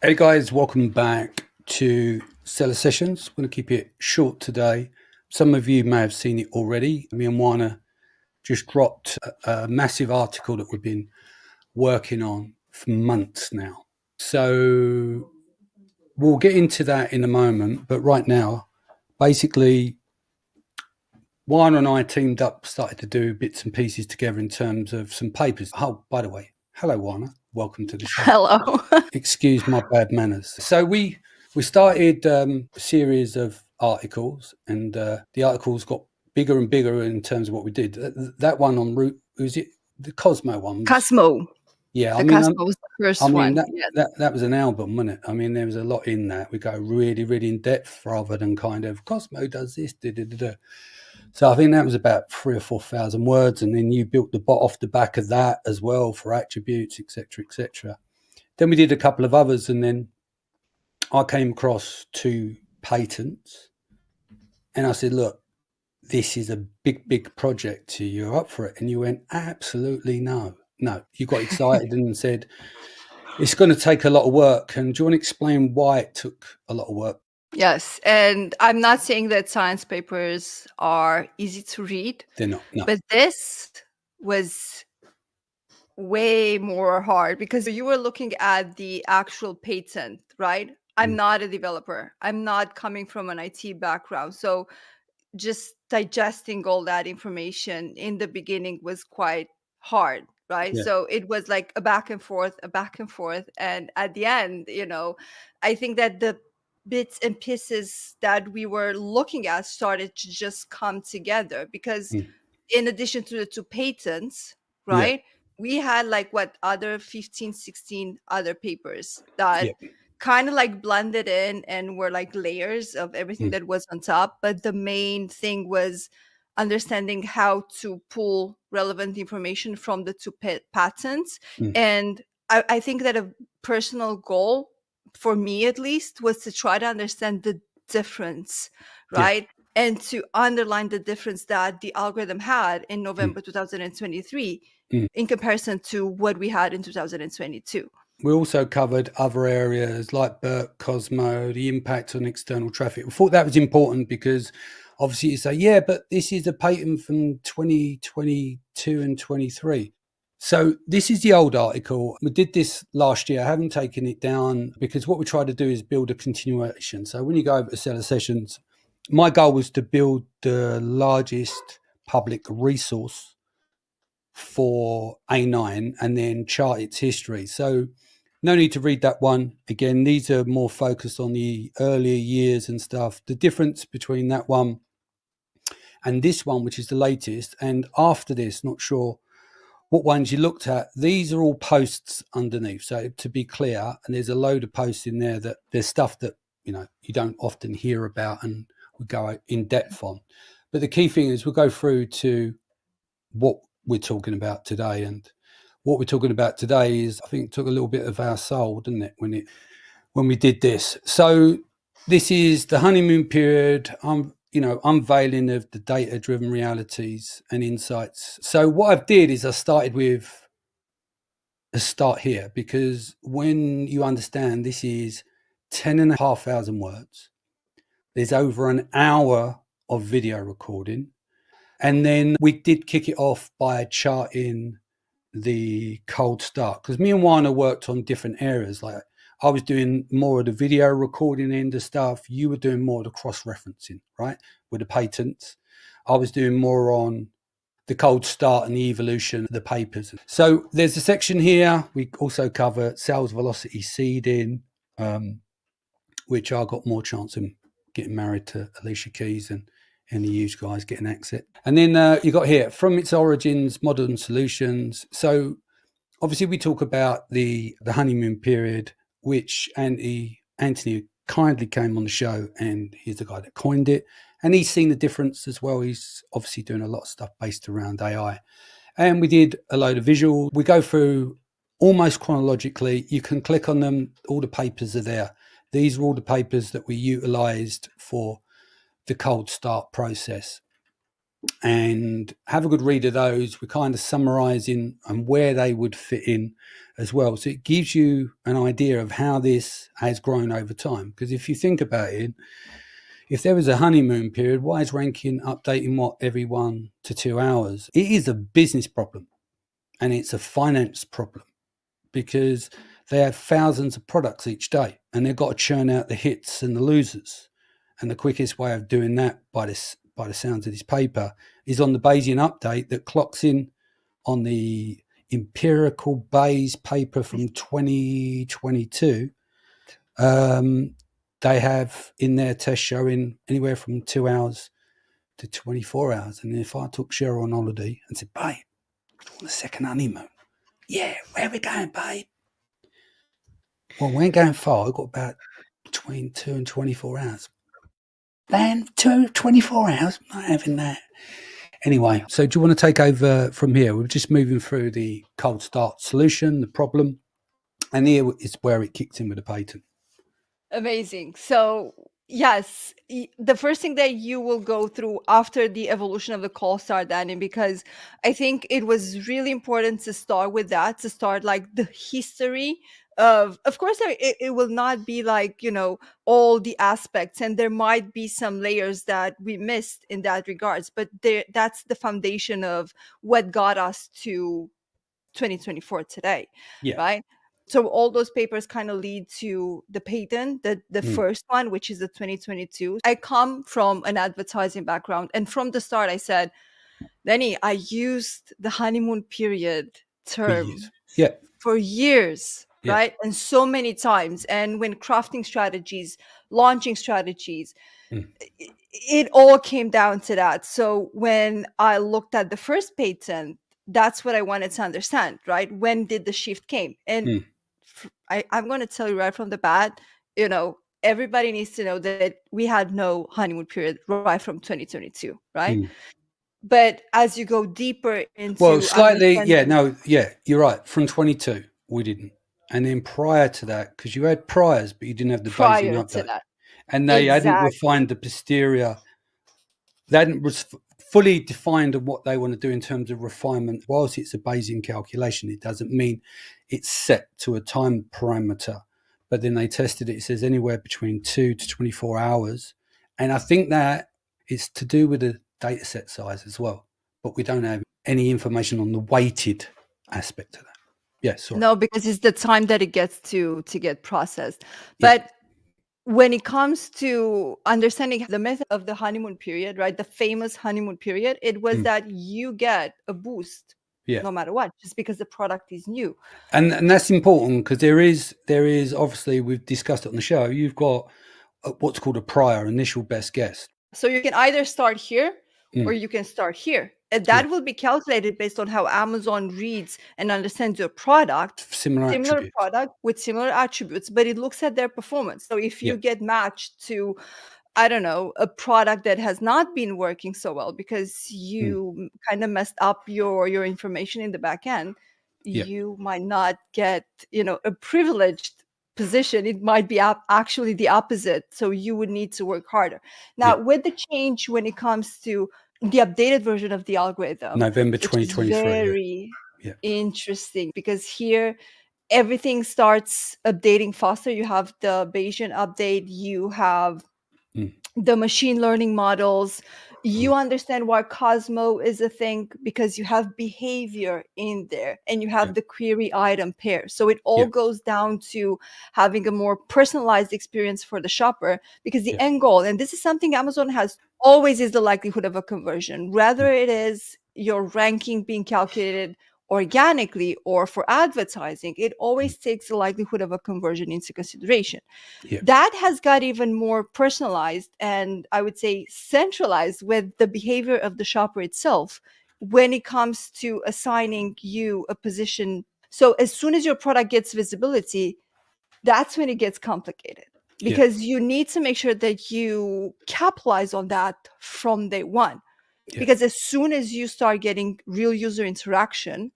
Hey guys, welcome back to Seller Sessions. I'm going to keep it short today. Some of you may have seen it already. Me and Oana just dropped a massive article that we've been working on for months now. So we'll get into that in a moment. But right now, basically, Oana and I teamed up, started to do bits and pieces together in terms of some papers. Oh, by the way, hello Oana. Welcome to the show. Hello. Excuse my bad manners. So we started a series of articles, and the articles got bigger and bigger in terms of what we did. That one on route, was it the Cosmo one? Cosmo. Yeah, The Cosmo was the I first mean one. Yes. that was an album, wasn't it? I mean, there was a lot in that. We go really, really in depth rather than kind of Cosmo does this, da, da, da, da. So I think that was about 3,000 or 4,000 words, and then you built the bot off the back of that as well for attributes, etc., etc. Then we did a couple of others, and then I came across 2 patents, and I said, "Look, this is a big, big project. You're up for it?" And you went, "Absolutely no, no." You got excited and said, "It's going to take a lot of work." And do you want to explain why it took a lot of work? Yes. And I'm not saying that science papers are easy to read, They're not. No. but this was way more hard because you were looking at the actual patent, right? I'm not a developer. I'm not coming from an IT background. So just digesting all that information in the beginning was quite hard, right? Yeah. So it was like a back and forth, a back and forth. And at the end, I think that the bits and pieces that we were looking at started to just come together because Mm. in addition to the 2 patents, Yeah. right, we had like what other 15, 16 other papers that Yeah. kind of like blended in and were like layers of everything Mm. that was on top. But the main thing was understanding how to pull relevant information from the 2 patents. Mm. And I think that a personal goal for me at least was to try to understand the difference, Yeah. right? And to underline the difference that the algorithm had in Mm. November 2023 Mm. in comparison to what we had in 2022. We also covered other areas like BERT, Cosmo, the impact on external traffic. We thought that was important because obviously you say, yeah, but this is a patent from 2022 and 23. So this is the old article. We did this last year. I haven't taken it down because what we try to do is build a continuation. So when you go over to Seller Sessions, my goal was to build the largest public resource for A9 and then chart its history. So no need to read that one again. These are more focused on the earlier years and stuff. The difference between that one and this one, which is the latest, and after this, not sure what ones you looked at. These are all posts underneath. So to be clear, and there's a load of posts in there that there's stuff that you don't often hear about and we go in depth on. But the key thing is we'll go through to what we're talking about today. And what we're talking about today is, I think, it took a little bit of our soul, didn't it, when we did this. So this is the honeymoon period. Unveiling of the data-driven realities and insights. So what I did is I started with a start here, because when you understand this is 10,500 words, there's over an hour of video recording. And then we did kick it off by charting the cold start, because me and Oana worked on different areas. Like I was doing more of the video recording end of stuff. You were doing more of the cross-referencing, right, with the patents. I was doing more on the cold start and the evolution of the papers. So there's a section here. We also cover sales velocity seeding, which I got more chance of getting married to Alicia Keys and any of you guys getting exit. And then you got here, from its origins, modern solutions. So obviously we talk about the honeymoon period, which Anthony kindly came on the show, and he's the guy that coined it. And he's seen the difference as well. He's obviously doing a lot of stuff based around AI. And we did a load of visual. We go through almost chronologically. You can click on them. All the papers are there. These are all the papers that we utilized for the cold start process. and have a good read of those. We're kind of summarizing and where they would fit in as well. So it gives you an idea of how this has grown over time. Because if you think about it, if there was a honeymoon period, why is ranking updating what every 1 to 2 hours? It is a business problem and it's a finance problem because they have thousands of products each day and they've got to churn out the hits and the losers. And the quickest way of doing that, by the sounds of this paper, is on the Bayesian update that clocks in on the empirical Bayes paper from 2022. They have in their test showing anywhere from 2 hours to 24 hours. And if I took Cheryl on holiday and said, babe, on the second honeymoon, yeah, where are we going, babe? Well, we ain't going far. We've got about between 2 and 24 hours. Then 24 hours, not having that. Anyway, so do you want to take over from here? We're just moving through the cold start solution, the problem, and here is where it kicks in with the patent. Amazing. So yes, the first thing that you will go through after the evolution of the cold start, Danny, because I think it was really important to start with that, to start like the history of course it will not be like, all the aspects, and there might be some layers that we missed in that regards, but that's the foundation of what got us to 2024 today. Yeah. Right. So all those papers kind of lead to the patent, the first one, which is the 2022. I come from an advertising background, and from the start I said, Lenny, I used the honeymoon period term for years, right? And so many times. And when crafting strategies, launching strategies, it all came down to that. So when I looked at the first patent, that's what I wanted to understand, right? When did the shift came? And I'm going to tell you right from the bat, everybody needs to know that we had no honeymoon period right from 2022, right? But as you go deeper into... Well, slightly, you're right. From 22, we didn't. And then prior to that, because you had priors, but you didn't have the Bayesian update. And they hadn't refined the posterior. They hadn't fully defined what they want to do in terms of refinement. Whilst it's a Bayesian calculation, it doesn't mean it's set to a time parameter. But then they tested it. It says anywhere between 2 to 24 hours. And I think that it's to do with the data set size as well. But we don't have any information on the weighted aspect of that. Yeah, sorry. No, because it's the time that it gets to get processed. But when it comes to understanding the method of the honeymoon period, right, the famous honeymoon period, it was that you get a boost no matter what, just because the product is new. And that's important because there is obviously, we've discussed it on the show, you've got what's called a prior, initial best guess. So you can either start here or you can start here. And that will be calculated based on how Amazon reads and understands your product. Similar product with similar attributes, but it looks at their performance. So if you get matched to, I don't know, a product that has not been working so well because you kind of messed up your information in the back end, you might not get, a privileged position. It might be actually the opposite. So you would need to work harder. Now, with the change when it comes to the updated version of the algorithm, November 2023, very interesting, because here everything starts updating faster. You have the Bayesian update, you have the machine learning models, you understand why Cosmo is a thing because you have behavior in there and you have the query item pair. So it all goes down to having a more personalized experience for the shopper, because the end goal, and this is something Amazon has always, is the likelihood of a conversion, whether it is your ranking being calculated organically or for advertising. It always takes the likelihood of a conversion into consideration. That has got even more personalized and I would say centralized with the behavior of the shopper itself when it comes to assigning you a position. So as soon as your product gets visibility, that's when it gets complicated, because you need to make sure that you capitalize on that from day one. Because as soon as you start getting real user interaction,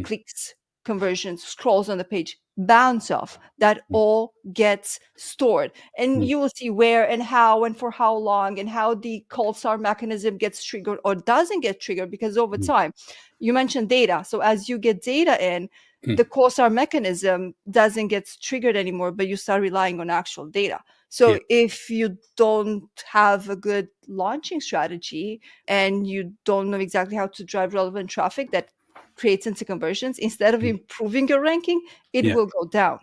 clicks, conversions, scrolls on the page, bounce off, that all gets stored. And you will see where and how and for how long and how the cold start mechanism gets triggered or doesn't get triggered, because over time, you mentioned data. So as you get data in, the cold start mechanism doesn't get triggered anymore, but you start relying on actual data. So if you don't have a good launching strategy and you don't know exactly how to drive relevant traffic that creates into conversions, instead of improving your ranking, it will go down.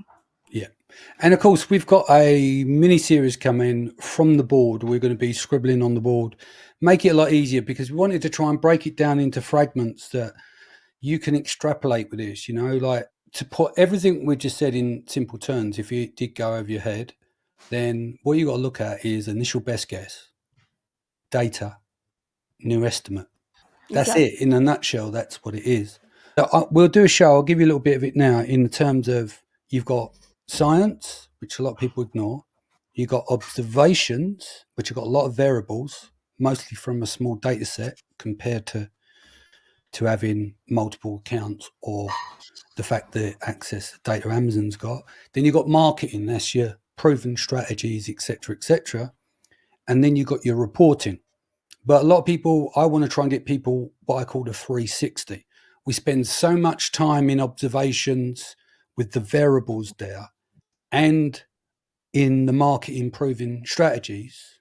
Yeah. And of course, we've got a mini series coming from the board. We're going to be scribbling on the board, make it a lot easier, because we wanted to try and break it down into fragments that you can extrapolate with this, like to put everything we just said in simple terms. If it did go over your head, then what you got to look at is initial best guess, data, new estimate. That's it in a nutshell. That's what it is. We'll do a show. I'll give you a little bit of it now in terms of you've got science, which a lot of people ignore. You've got observations, which have got a lot of variables, mostly from a small data set compared to having multiple accounts or the fact that access to data Amazon's got. Then you've got marketing, that's your proven strategies, etc., etc. And then you've got your reporting. But a lot of people, I want to try and get people what I call the 360. We spend so much time in observations with the variables there and in the market improving strategies,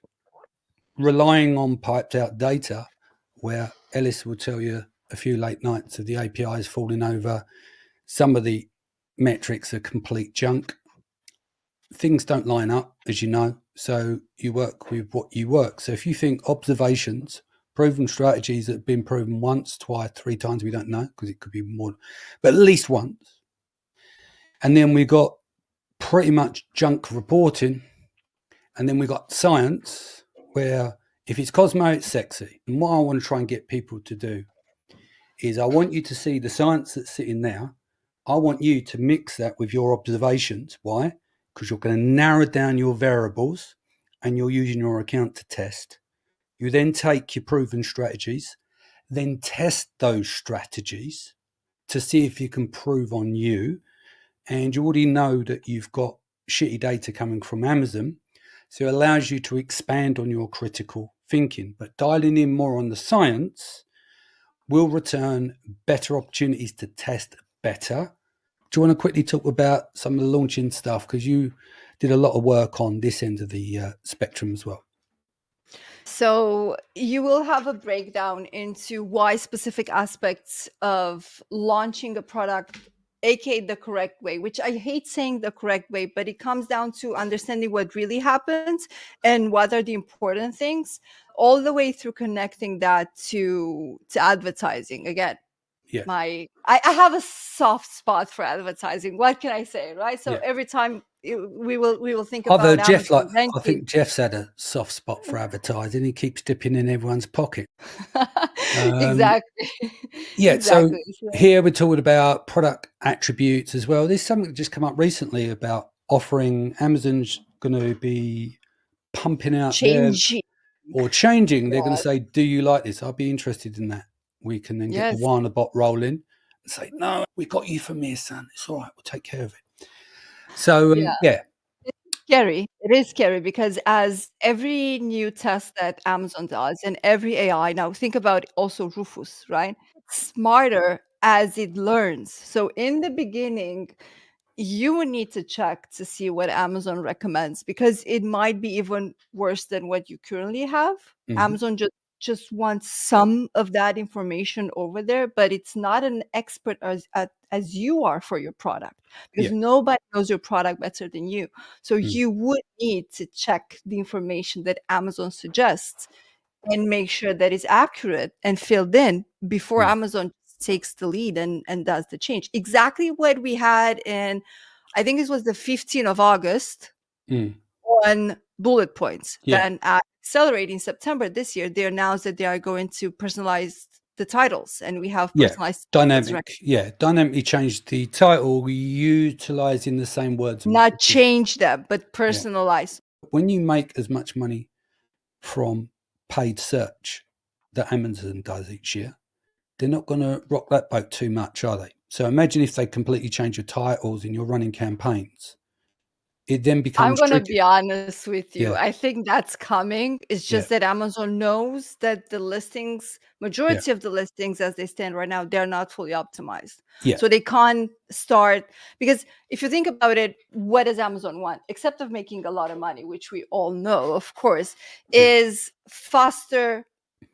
relying on piped out data, where Ellis will tell you a few late nights of the APIs falling over. Some of the metrics are complete junk. Things don't line up, as you know. So you work with what you work. So if you think observations, proven strategies that have been proven once, twice, 3 times, we don't know, because it could be more, but at least once. And then we got pretty much junk reporting. And then we got science, where if it's Cosmo, it's sexy. And what I want to try and get people to do is I want you to see the science that's sitting there. I want you to mix that with your observations. Why? Because you're going to narrow down your variables and you're using your account to test. You then take your proven strategies, then test those strategies to see if you can prove on you. And you already know that you've got shitty data coming from Amazon. So it allows you to expand on your critical thinking. But dialing in more on the science will return better opportunities to test better. Do you want to quickly talk about some of the launching stuff? Because you did a lot of work on this end of the spectrum as well. So you will have a breakdown into why specific aspects of launching a product, aka the correct way, which I hate saying the correct way, but it comes down to understanding what really happens and what are the important things, all the way through connecting that to advertising. Again, Yeah. I have a soft spot for advertising. What can I say, right? So every time we will think I've about heard Jeff, Amazon I think Jeff's had a soft spot for advertising. He keeps dipping in everyone's pocket. Exactly. Yeah. Exactly. So here we're talking about product attributes as well. There's something that just come up recently about offering. Amazon's going to be pumping out changing. They're going to say, do you like this? I'll be interested in that. We can then get the Oana bot rolling and say, no, we got you from here, son. It's all right. We'll take care of it. So, yeah. It's scary. It is scary because as every new test that Amazon does and every AI, now think about also Rufus, right? It's smarter as it learns. So in the beginning, you would need to check to see what Amazon recommends, because it might be even worse than what you currently have. Amazon just wants some of that information over there, but it's not an expert as you are for your product, because nobody knows your product better than you. So you would need to check the information that Amazon suggests and make sure that it's accurate and filled in before Amazon takes the lead and does the change. Exactly what we had in, I think it was the 15th of August on bullet points. Then at Accelerate in September this year, they announced that they are going to personalize the titles, and we have personalized dynamically changed the title utilizing the same words. Not change them, but personalize. When you make as much money from paid search that Amazon does each year, they're not going to rock that boat too much, are they? So imagine if they completely change your titles in your running campaigns. It then I'm becomes gonna tricky. be honest with you. Yeah, I think that's coming. It's yeah, just that Amazon knows that the listings, yeah, majority of the listings as they stand right now, they're not fully optimized. yeah. So they can't start because if you think about it, what does Amazon want? Except of making a lot of money, which we all know, of course, Yeah. is faster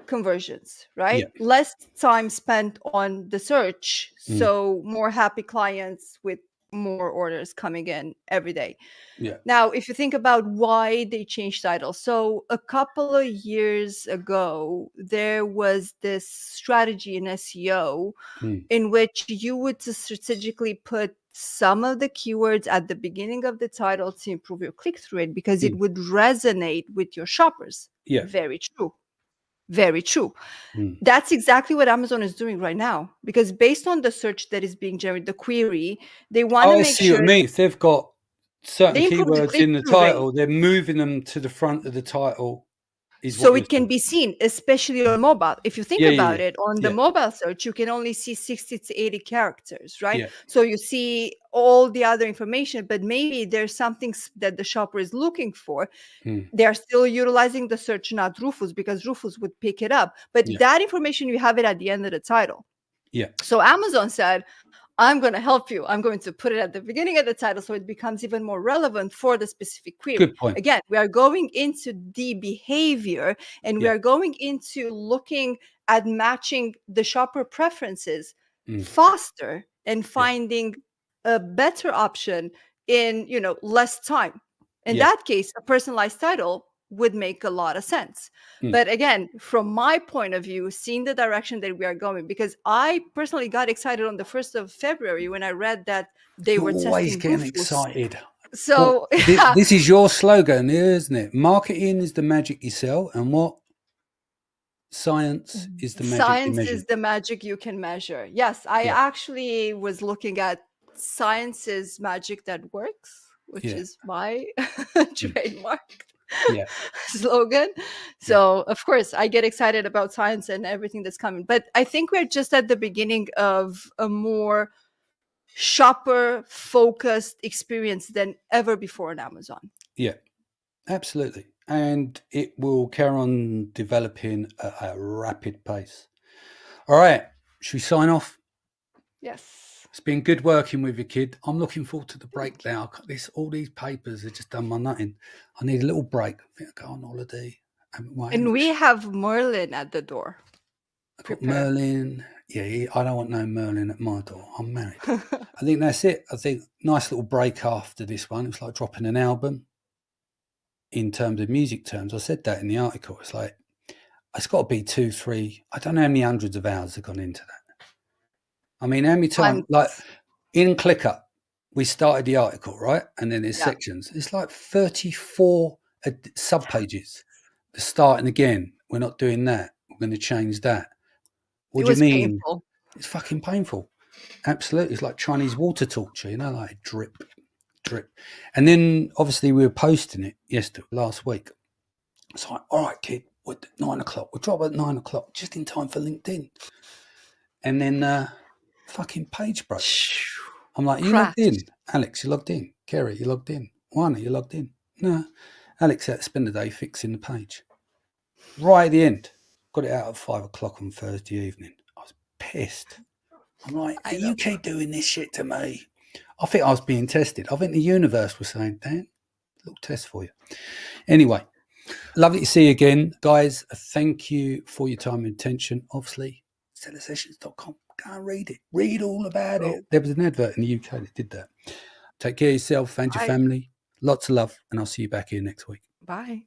conversions, right? Yeah. Less time spent on the search, Mm. so more happy clients with more orders coming in every day. Yeah. Now, if you think about why they changed titles, so a couple of years ago, there was this strategy in SEO Mm. in which you would strategically put some of the keywords at the beginning of the title to improve your click-through rate because it Mm. would resonate with your shoppers. Yeah. Very true. Very true. Mm. That's exactly what Amazon is doing right now because based on the search that is being generated, the query, they want to I make see what sure I mean. If they've got certain they improve the keywords in the click-through rate. title, they're moving them to the front of the title, is what So you're it can saying. be seen, especially on mobile. If you think Yeah, yeah, about yeah. it, on the Yeah, mobile search, you can only see 60 to 80 characters, right? yeah. So you see all the other information, but maybe there's something that the shopper is looking for. Mm. They're still utilizing the search, not Rufus, because Rufus would pick it up. But Yeah, that information, you have it at the end of the title. yeah. So Amazon said, I'm going to help you. I'm going to put it at the beginning of the title so it becomes even more relevant for the specific query. Good point. Again, we are going into the behavior and we Yeah. are going into looking at matching the shopper preferences Mm. faster and Yeah. finding a better option in, less time. In Yeah. that case, a personalized title would make a lot of sense. Mm. But again, from my point of view, seeing the direction that we are going, because I personally got excited on the 1st of February when I read that they You're were always testing getting Rufus. excited. So Well, this is your slogan, isn't it? Marketing is the magic you sell, and what? Science is the magic you science measure. is the magic you can measure. Yes, I Yeah. actually was looking at science is magic that works, which Yeah. is my trademark Yeah. slogan. So, of course, I get excited about science and everything that's coming. But I think we're just at the beginning of a more shopper focused experience than ever before on Amazon. Yeah. Absolutely. And it will carry on developing at a rapid pace. All right. Should we sign off? Yes. It's been good working with you, kid. I'm looking forward to the break now. All these papers have just done my nutting. I need a little break. I think I'll go on holiday. And we have Merlin at the door. I've got Merlin. Yeah, I don't want no Merlin at my door. I'm married. I think that's it. I think nice little break after this one. It's like dropping an album. In terms of music terms, I said that in the article. It's like, it's got to be 2, 3. I don't know how many hundreds of hours have gone into that. I mean, how many times, like in ClickUp, we started the article, right? And then there's sections. It's like 34 subpages. The starting again. We're not doing that. We're going to change that. What do you mean? Painful. It's fucking painful. Absolutely. It's like Chinese water torture, like drip. And then obviously we were posting it last week. It's like, all right, kid, we're at 9 o'clock. We'll drop at 9 o'clock, just in time for LinkedIn. And then fucking page broke. I'm like, you logged in? Alex, you logged in? Kerry, you logged in? Oana, you logged in? No. Alex had to spend the day fixing the page. Right at the end, got it out at 5 o'clock on Thursday evening. I was pissed. I'm like, you keep doing this shit to me. I think I was being tested. I think the universe was saying, Dan, little test for you. Anyway, lovely to see you again. Guys, thank you for your time and attention. Obviously, sellersessions.com. Go and read it. Read all about it. There was an advert in the UK that did that. Take care of yourself and your family. Lots of love, and I'll see you back here next week. Bye.